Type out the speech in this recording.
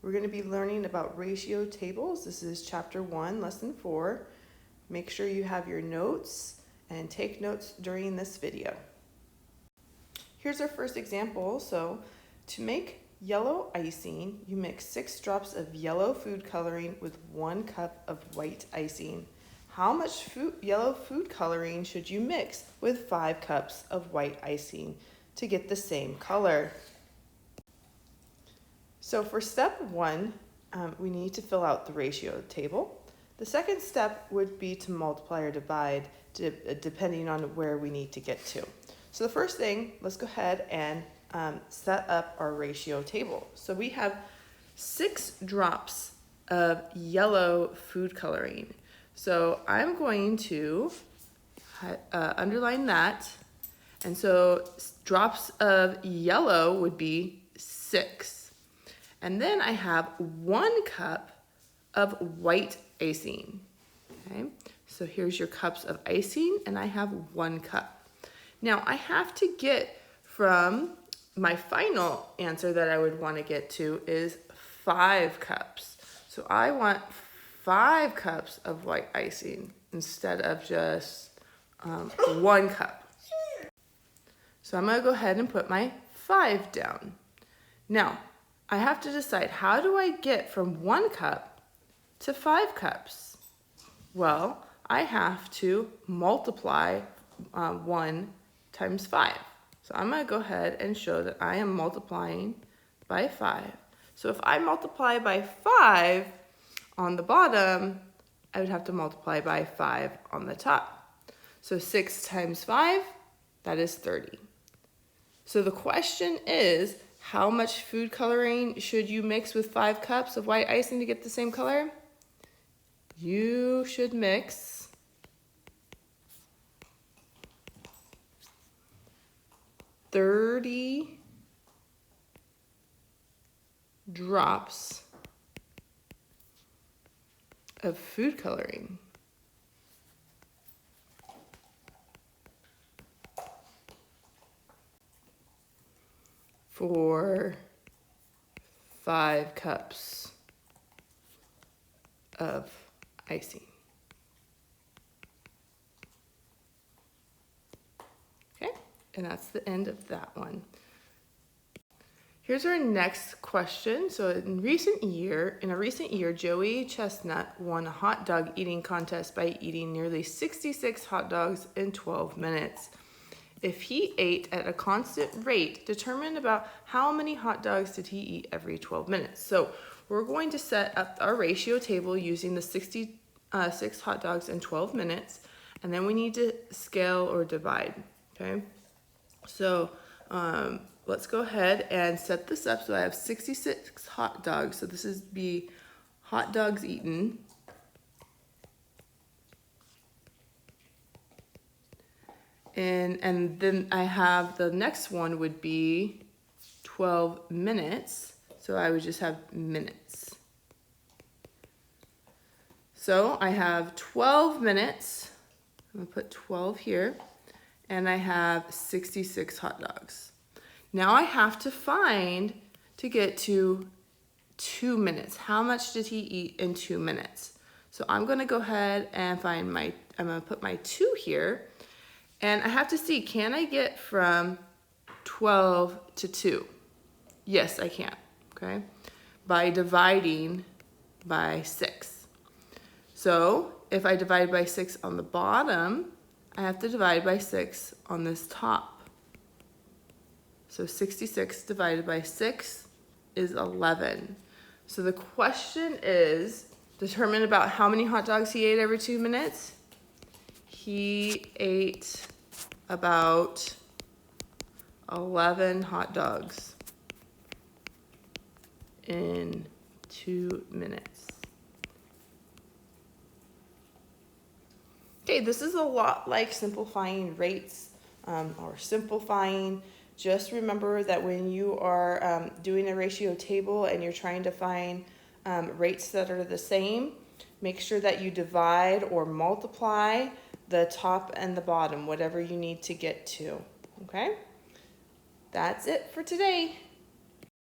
We're going to be learning about ratio tables. This is chapter 1, lesson 4. Make sure you have your notes and take notes during this video. Here's our first example. So to make yellow icing, you mix 6 drops of yellow food coloring with 1 cup of white icing. How much yellow food coloring should you mix with 5 cups of white icing to get the same color? So for step 1, we need to fill out the ratio table. The second step would be to multiply or divide depending on where we need to get to. So the first thing, let's go ahead and set up our ratio table. So we have 6 drops of yellow food coloring. So I'm going to underline that. And so drops of yellow would be 6. And then I have 1 cup of white icing. Okay, so here's your cups of icing, and I have 1 cup. Now I have to get from my final answer that I would want to get to is 5 cups. So I want 5 cups of white icing instead of just 1 cup. So I'm going to go ahead and put my 5 down. Now, I have to decide, how do I get from 1 cup to 5 cups? Well, I have to multiply 1 times 5. So I'm going to go ahead and show that I am multiplying by 5. So if I multiply by 5 on the bottom, I would have to multiply by 5 on the top. So 6 times 5, that is 30. So the question is, how much food coloring should you mix with 5 cups of white icing to get the same color? You should mix 30 drops of food coloring. For 5 cups of icing. Okay, and that's the end of that one. Here's our next question. So in a recent year, Joey Chestnut won a hot dog eating contest by eating nearly 66 hot dogs in 12 minutes. If he ate at a constant rate, determine about how many hot dogs did he eat every 12 minutes. So we're going to set up our ratio table using the 66 hot dogs in 12 minutes, and then we need to scale or divide, okay? So let's go ahead and set this up. So I have 66 hot dogs. So this is be hot dogs eaten. And then I have the next one would be 12 minutes. So I would just have minutes. So I have 12 minutes. I'm gonna put 12 here. And I have 66 hot dogs. Now I have to find to get to 2 minutes. How much did he eat in 2 minutes? So I'm gonna go ahead and I'm gonna put my 2 here. And I have to see, can I get from 12 to 2? Yes, I can, okay? By dividing by 6. So if I divide by 6 on the bottom, I have to divide by 6 on this top. So 66 divided by 6 is 11. So the question is, determine about how many hot dogs he ate every 2 minutes. He ate about 11 hot dogs in 2 minutes. Okay, this is a lot like simplifying rates or simplifying. Just remember that when you are doing a ratio table and you're trying to find rates that are the same, make sure that you divide or multiply the top and the bottom, whatever you need to get to, okay? That's it for today.